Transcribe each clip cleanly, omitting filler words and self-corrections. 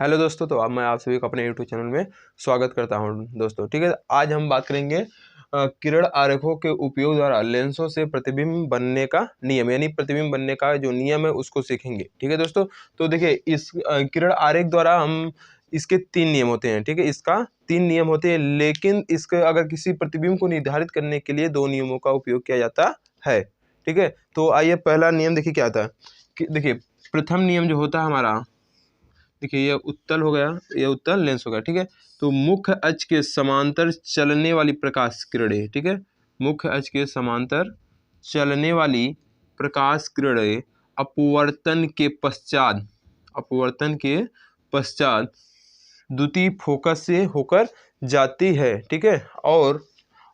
Hello दोस्तों, तो अब मैं आप सभी को अपने यूट्यूब चैनल में स्वागत करता हूं दोस्तों। ठीक है, आज हम बात करेंगे किरण आरेखों के उपयोग द्वारा लेंसों से प्रतिबिंब बनने का नियम, यानी प्रतिबिंब बनने का जो नियम है उसको सीखेंगे। ठीक है दोस्तों, तो देखिए इस किरण आरेख द्वारा हम इसके 3 नियम होते हैं। ठीक है, इसका 3 नियम होते हैं, लेकिन इसके अगर किसी प्रतिबिंब को निर्धारित करने के लिए 2 नियमों का उपयोग किया जाता है। ठीक है, तो आइए पहला नियम देखिए क्या आता है कि देखिए प्रथम नियम जो होता है हमारा, देखिए ये उत्तल हो गया, ये उत्तल लेंस हो गया। ठीक है, तो मुख्य अक्ष के समांतर चलने वाली प्रकाश किरणें, ठीक है, मुख्य अक्ष के समांतर चलने वाली प्रकाश किरणें अपवर्तन के पश्चात द्वितीय फोकस से होकर जाती है। ठीक है, और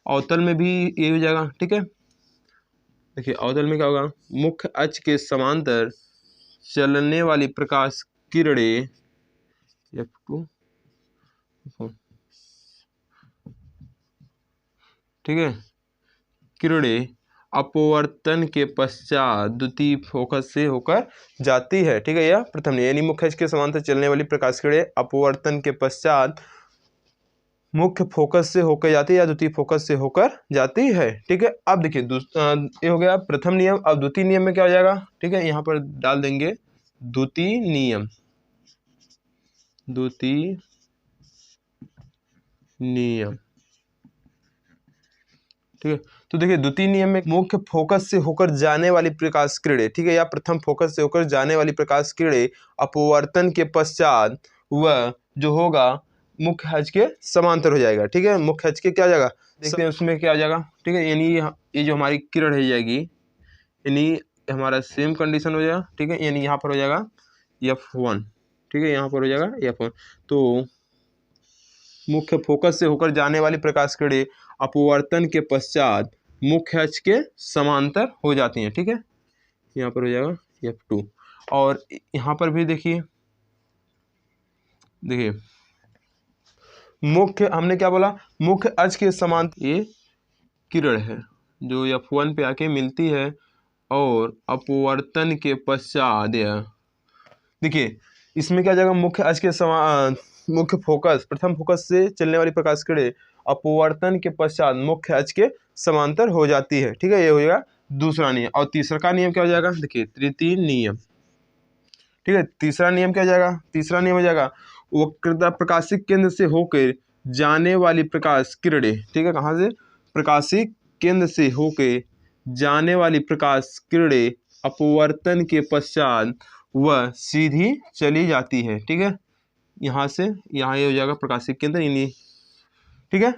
अवतल में भी ये हो जाएगा। ठीक है, देखिए अवतल में क्या होगा, मुख्य अक्ष के समांतर चलने वाली प्रकाश किरणें F2, ठीक है, किरणें अपवर्तन के पश्चात द्वितीय फोकस से होकर जाती है। ठीक है, यह प्रथम नियम, यानी मुख्य अक्ष के समांतर चलने वाली प्रकाश किरणें अपवर्तन के पश्चात मुख्य फोकस से होकर जाती है या द्वितीय फोकस से होकर जाती है। ठीक है, अब देखिए ये हो गया प्रथम नियम। अब द्वितीय नियम में क्या हो जाएगा, ठीक है, यहाँ पर डाल देंगे द्वितीय नियम। ठीक है, तो देखिए द्वितीय नियम में मुख्य फोकस से होकर जाने वाली प्रकाश किरणें, ठीक है, या प्रथम फोकस से होकर जाने वाली प्रकाश किरणें अपवर्तन के पश्चात वह जो होगा मुख्य अक्ष के समांतर हो जाएगा। ठीक है, मुख्य अक्ष के क्या हो जाएगा, देखते हैं उसमें क्या आ जाएगा। ठीक है, यानी ये जो हमारी किरण है जाएगी, यानी हमारा सेम कंडीशन हो जाएगा। ठीक है, यानी यहाँ पर हो जाएगा F1। ठीक है, यहाँ पर हो जाएगा F1। तो मुख्य फोकस से होकर जाने वाली प्रकाश किरणें अपवर्तन के पश्चात मुख्य अक्ष के समांतर हो जाती हैं। ठीक है, यहाँ पर हो जाएगा F2। और यहाँ पर भी देखिए मुख्य, हमने क्या बोला, मुख्य अक्ष के समांतर ये किरण है जो F1 पे आके मिलती है और अपवर्तन के पश्चात देखिए इसमें क्या जाएगा, मुख्य अक्ष के मुख्य फोकस, प्रथम फोकस से चलने वाली प्रकाश किरणें अपवर्तन के पश्चात मुख्य अक्ष के समांतर हो जाती है। ठीक है, ये हो जाएगा दूसरा नियम। और तीसरा का नियम क्या हो जाएगा, देखिए तृतीय नियम। ठीक है, तीसरा नियम क्या हो जाएगा, तीसरा नियम हो जाएगा वक्रता प्रकाशिक केंद्र से होकर जाने वाली प्रकाश किरणें, ठीक है, कहाँ से, प्रकाशिक केंद्र से होकर जाने वाली प्रकाश किरणें अपवर्तन के पश्चात वह सीधी चली जाती है। ठीक है, यहाँ से यहाँ ये हो जाएगा प्रकाशिक केंद्र, यानी ठीक है।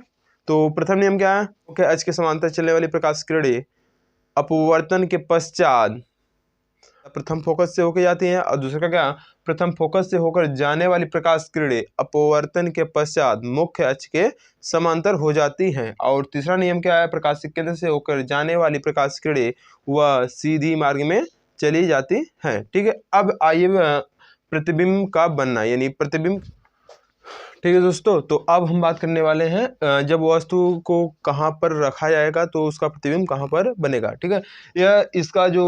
तो प्रथम नियम क्या है, मुख्य अक्ष के समांतर चलने वाली प्रकाश किरणें अपवर्तन के पश्चात प्रथम फोकस से होकर जाती हैं, और दूसरा का क्या, प्रथम फोकस से होकर जाने वाली प्रकाश किरणें अपवर्तन के पश्चात मुख्य अक्ष के समांतर हो जाती हैं। और तीसरा नियम क्या है, प्रकाशिक केंद्र से होकर जाने वाली प्रकाश किरणें वह सीधी मार्ग में चली जाती हैं। ठीक है, अब आइए प्रतिबिंब का बनना, यानी प्रतिबिंब। ठीक है दोस्तों, तो अब हम बात करने वाले हैं जब वस्तु को कहाँ पर रखा जाएगा तो उसका प्रतिबिंब कहाँ पर बनेगा। ठीक है, यह इसका जो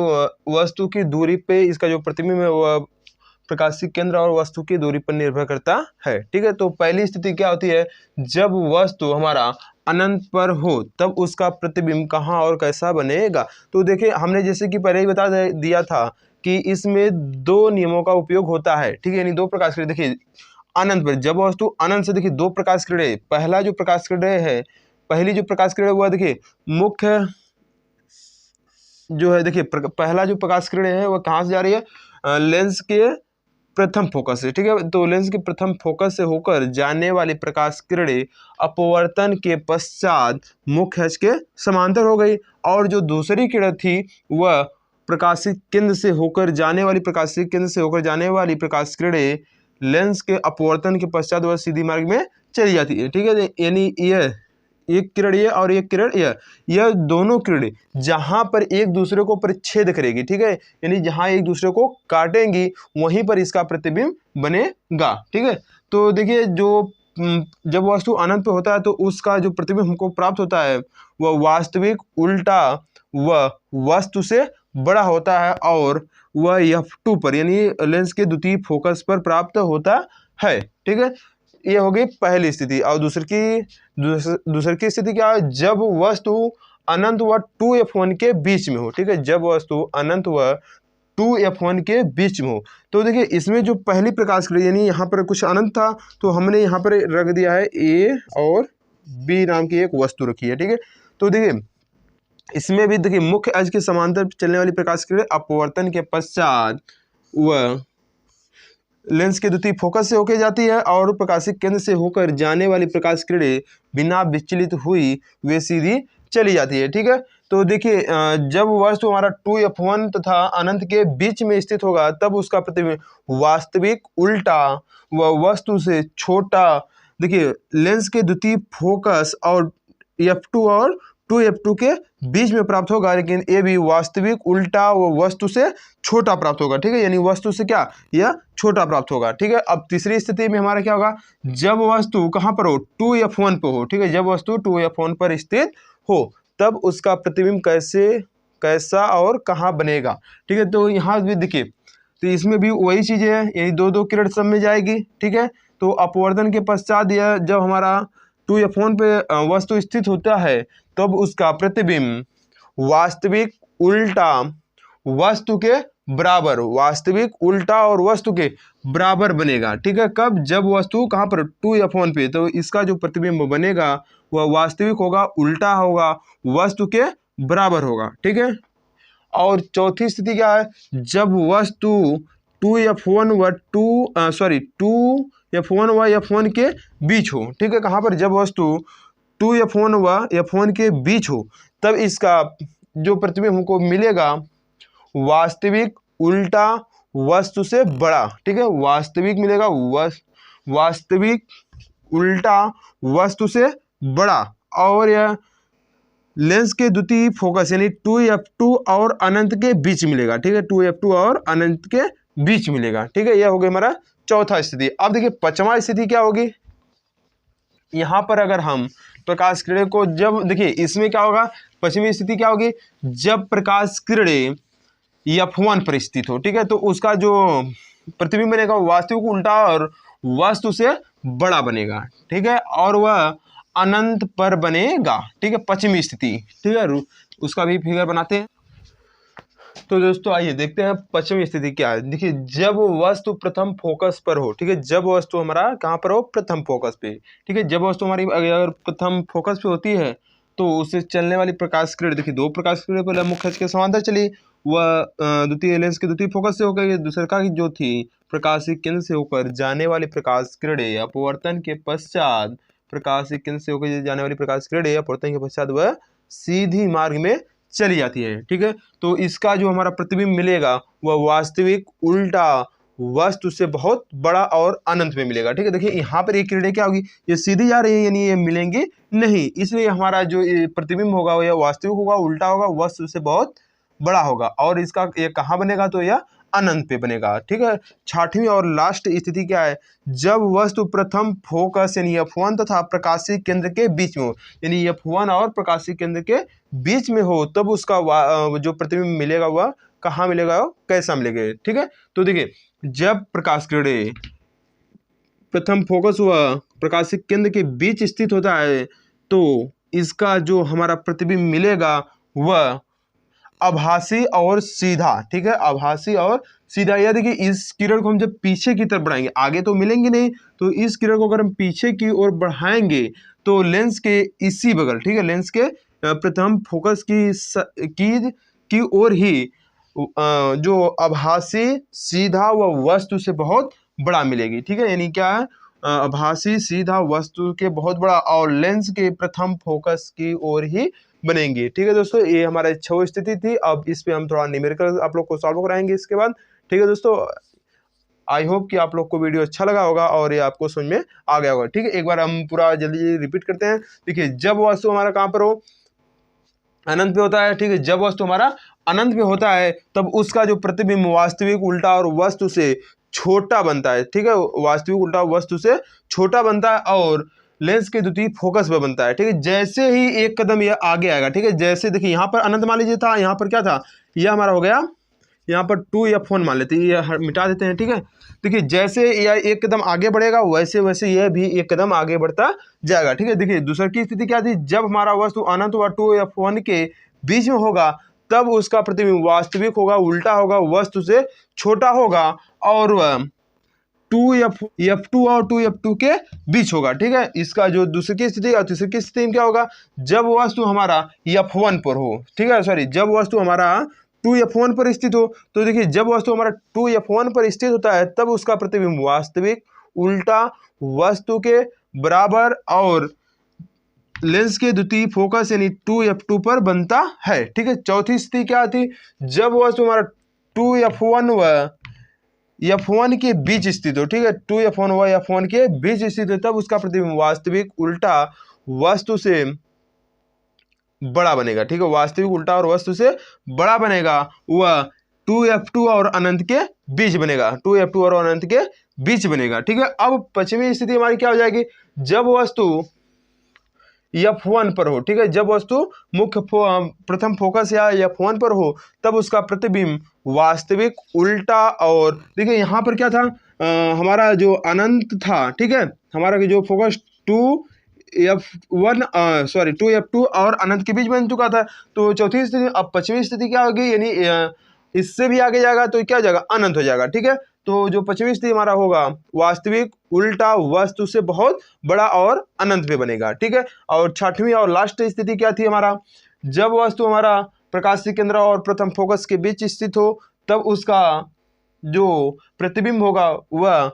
वस्तु की दूरी पे इसका जो प्रतिबिंब है वह प्रकाशिक केंद्र और वस्तु की दूरी पर निर्भर करता है। ठीक है, तो पहली स्थिति क्या होती है, जब वस्तु हमारा अनंत पर हो तब उसका प्रतिबिंब कहाँ और कैसा बनेगा। तो देखिए हमने जैसे कि पहले ही बता दिया था कि इसमें 2 नियमों का उपयोग होता है। ठीक है, यानी 2 प्रकाश किरणें, देखिए अनंत पर, जब वस्तु अनंत से, देखिए 2 प्रकाश किरणें, पहला जो प्रकाश किरणें है, पहली जो प्रकाश किरणें हुआ, देखिए मुख्य जो है, देखिए पहला जो प्रकाश किरणें है वह कहाँ से जा रही है, लेंस के प्रथम फोकस से। ठीक है, तो लेंस के प्रथम फोकस से होकर जाने वाली प्रकाश किरणें अपवर्तन के पश्चात मुख्य अक्ष के समांतर हो गई, और जो दूसरी किरण थी वह प्रकाशिक केंद्र से होकर जाने वाली, प्रकाशिक केंद्र से होकर जाने वाली प्रकाश किरणें लेंस के अपवर्तन के पश्चात वह सीधी मार्ग में चली जाती है। ठीक है, यानी यह एक किरण ये और एक किरण यह दोनों किरणें जहां पर एक दूसरे को परिच्छेद करेगी, ठीक है, यानी जहां एक दूसरे को काटेंगी वहीं पर इसका प्रतिबिंब बनेगा। ठीक है, तो देखिए जब वस्तु अनंत पे होता है तो उसका जो प्रतिबिंब हमको प्राप्त होता है वह वास्तविक उल्टा वह वस्तु से बड़ा होता है, और वह F2 पर, यानी लेंस के द्वितीय फोकस पर प्राप्त होता है। ठीक है, ये हो गई पहली स्थिति। और दूसरी की स्थिति क्या है, जब वस्तु अनंत व 2f1 के बीच में हो। ठीक है, जब वस्तु अनंत व 2f1 के बीच में हो। तो देखिए इसमें जो पहली प्रकाश क्रिया यानी यहाँ पर कुछ अनंत था तो हमने यहाँ पर रख दिया है ए और बी नाम की एक वस्तु रखी है। ठीक है, तो देखिए इसमें भी देखिए मुख्य अक्ष के समांतर चलने वाली प्रकाश किरण अपवर्तन के पश्चात वह लेंस के द्वितीय फोकस से होकर जाती है और प्रकाशिक केंद्र से होकर जाने वाली प्रकाश किरणें बिना विचलित हुई वे सीधी चली जाती है। ठीक है, तो देखिए जब वस्तु हमारा 2f1 तथा अनंत के बीच में स्थित होगा तब उसका प्रतिबिंब वास्तविक उल्टा व वस्तु से छोटा, देखिए लेंस के द्वितीय फोकस और f2 और 2f2 के बीच में प्राप्त होगा, लेकिन ये भी वास्तविक उल्टा व वस्तु से छोटा प्राप्त होगा। ठीक है, यानी वस्तु से क्या यह छोटा प्राप्त होगा। ठीक है, अब तीसरी स्थिति में हमारा क्या होगा, जब वस्तु कहाँ पर हो 2f1 पर हो। ठीक है, जब वस्तु 2f1 पर स्थित हो तब उसका प्रतिबिंब कैसा और कहाँ बनेगा। ठीक है, तो यहाँ भी देखिए तो इसमें भी वही चीज़ है, यही दो किरण सब में जाएगी। ठीक है, तो अपवर्तन के पश्चात यह जब हमारा 2f1 पे वस्तु स्थित होता है तब उसका प्रतिबिंब वास्तविक उल्टा वस्तु के बराबर, वास्तविक उल्टा और वस्तु के बराबर बनेगा। ठीक है, कब, जब वस्तु कहाँ पर 2f1 पे, तो इसका जो प्रतिबिंब बनेगा वह वास्तविक होगा, उल्टा होगा, वस्तु के बराबर होगा। ठीक है, और चौथी स्थिति क्या है, जब वस्तु 2f1 व f1 के बीच हो। ठीक है, कहाँ पर, जब वस्तु 2f1 व f1 के बीच हो तब इसका जो प्रतिबिंब हमको मिलेगा वास्तविक उल्टा वस्तु से बड़ा। ठीक है, वास्तविक मिलेगा वास्तविक उल्टा वस्तु से बड़ा, और यह लेंस के द्वितीय फोकस यानी 2f2 और अनंत के बीच मिलेगा। ठीक है, 2f2 और अनंत के बीच मिलेगा। ठीक है, यह हो गया हमारा चौथा स्थिति। अब देखिए पांचवा स्थिति क्या होगी, यहाँ पर अगर हम प्रकाश किरणें को जब देखिए इसमें क्या होगा, पश्चिमी स्थिति क्या होगी, जब प्रकाश किरणें f1 पर स्थित हो। ठीक है, तो उसका जो प्रतिबिंब बनेगा वास्तविक उल्टा और वस्तु से बड़ा बनेगा। ठीक है, और वह अनंत पर बनेगा। ठीक है, पश्चिमी स्थिति। ठीक है, उसका भी फिगर बनाते हैं। तो दोस्तों आइए देखते हैं पश्चिमी स्थिति क्या है। देखिए जब वस्तु प्रथम फोकस पर हो। ठीक है, जब वस्तु हमारा कहाँ पर हो, प्रथम फोकस पे। ठीक है, जब वस्तु हमारी अगर प्रथम फोकस पे होती है तो उससे चलने वाली प्रकाश किरण, देखिए दो प्रकाश किरण पहले मुख्य अक्ष के समांतर चली, वह द्वितीय लेंस के द्वितीय फोकस से होकर, दूसरे का जो थी प्रकाशिक केंद्र से होकर जाने वाली प्रकाश किरणें अपवर्तन के पश्चात, प्रकाशिक केंद्र से होकर जाने वाली प्रकाश किरणें अपवर्तन के पश्चात वह सीधी मार्ग में चली जाती है। ठीक है, तो इसका जो हमारा प्रतिबिंब मिलेगा वह वास्तविक उल्टा वस्तु से बहुत बड़ा और अनंत में मिलेगा। ठीक है, देखिए यहाँ पर ये किरणें क्या होगी, ये सीधी जा रही है यानी ये मिलेंगी नहीं, इसलिए हमारा जो प्रतिबिंब होगा वह वास्तविक होगा, उल्टा होगा, वस्तु से बहुत बड़ा होगा, और इसका ये कहाँ बनेगा, तो यह अनंत पे बनेगा। ठीक है, छठवीं और लास्ट स्थिति क्या है, जब वस्तु प्रथम फोकस यानी f1 तथा प्रकाशीय केंद्र के बीच में हो, यानी f1 और प्रकाशीय केंद्र के बीच में हो तब उसका जो प्रतिबिंब मिलेगा वह कहाँ मिलेगा, कैसा मिलेगा। ठीक है, तो देखिए जब प्रकाश किरणें प्रथम फोकस व प्रकाशीय केंद्र के बीच स्थित होता है तो इसका जो हमारा प्रतिबिंब मिलेगा वह आभासी और सीधा। ठीक है, आभासी और सीधा। यह देखिए इस किरण को हम जब पीछे की तरफ बढ़ाएंगे, आगे तो मिलेंगे नहीं, तो इस किरण को अगर हम पीछे की ओर बढ़ाएंगे तो लेंस के इसी बगल, ठीक है, लेंस के प्रथम फोकस की ओर ही जो आभासी सीधा व वस्तु से बहुत बड़ा मिलेगी। ठीक है, यानी क्या है, आभासी सीधा वस्तु के बहुत बड़ा और लेंस के प्रथम फोकस की ओर ही बनेंगे। ठीक है दोस्तों, ये हमारा 6 स्थिति थी। अब इस पे हम थोड़ा न्यूमेरिकल आप लोग को सॉल्व कराएंगे इसके बाद। ठीक है दोस्तों, आई होप कि आप लोग को वीडियो अच्छा लगा होगा और ये आपको समझ में आ गया होगा। ठीक है, एक बार हम पूरा जल्दी रिपीट करते हैं। देखिए जब वस्तु हमारा कहाँ पर हो, अनंत पे होता है। ठीक है, जब वस्तु हमारा अनंत पे होता है तब उसका जो प्रतिबिंब वास्तविक उल्टा और वस्तु से छोटा बनता है। ठीक है, वास्तविक उल्टा वस्तु से छोटा बनता है और लेंस के द्वितीय फोकस पे बनता है। ठीक है, जैसे ही एक कदम यह आगे आएगा, ठीक है, जैसे देखिए यहाँ पर अनंत मान लीजिए था, यहाँ पर क्या था, यह हमारा हो गया, यहाँ पर 2f1 मान लेते हैं, ये मिटा देते हैं, ठीक है। देखिए जैसे यह एक कदम आगे बढ़ेगा वैसे वैसे यह भी एक कदम आगे बढ़ता जाएगा, ठीक है। देखिए दूसरा की स्थिति क्या थी, जब हमारा वस्तु अनंत व 2f1 के बीच में होगा तब उसका प्रतिबिंब वास्तविक होगा, उल्टा होगा, वस्तु से छोटा होगा और वह F2 और 2F2 के बीच होगा, ठीक है। इसका जो दूसरी की स्थिति और तीसरी की स्थिति में क्या होगा, जब वस्तु हमारा F1 पर हो, ठीक है, सॉरी जब वस्तु हमारा 2F1 पर स्थित हो, तो देखिए जब वस्तु हमारा 2F1 पर स्थित होता है तब उसका प्रतिबिंब वास्तविक, उल्टा, वस्तु के बराबर और लेंस के द्वितीय फोकस यानी 2F2 पर बनता है, ठीक है। चौथी स्थिति क्या थी, जब वस्तु हमारा 2F1 व F1 के बीच स्थित हो, ठीक है, 2F1 व F1 के बीच स्थित हो तब उसका प्रतिबिंब वास्तविक, उल्टा, वस्तु से बड़ा बनेगा, ठीक है। वास्तविक, उल्टा और वस्तु से बड़ा बनेगा, वह 2F2 और अनंत के बीच बनेगा, 2F2 और अनंत के बीच बनेगा, ठीक है। अब पश्चिमी स्थिति हमारी क्या हो जाएगी, जब वस्तु F1 पर हो, ठीक है, जब वस्तु मुख्य प्रथम फोकस या F1 पर हो तब उसका प्रतिबिंब वास्तविक, उल्टा और देखिए यहाँ पर क्या था, हमारा जो अनंत था, ठीक है, हमारा जो फोकस 2F2 और अनंत के बीच बन चुका था। तो चौथी स्थिति, अब पश्चिमी स्थिति क्या होगी, यानी इससे भी आगे जाएगा तो क्या हो जाएगा, अनंत हो जाएगा, ठीक है। तो जो पश्चिमी स्थिति हमारा होगा वास्तविक, उल्टा, वस्तु से बहुत बड़ा और अनंत पे बनेगा, ठीक है। और छठवीं और लास्ट स्थिति क्या थी हमारा, जब वस्तु हमारा प्रकाशीय केंद्र और प्रथम फोकस के बीच स्थित हो तब उसका जो प्रतिबिंब होगा वह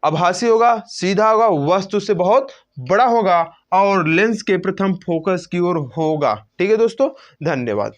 आभासी होगा, सीधा होगा, वस्तु से बहुत बड़ा होगा और लेंस के प्रथम फोकस की ओर होगा, ठीक है दोस्तों। धन्यवाद।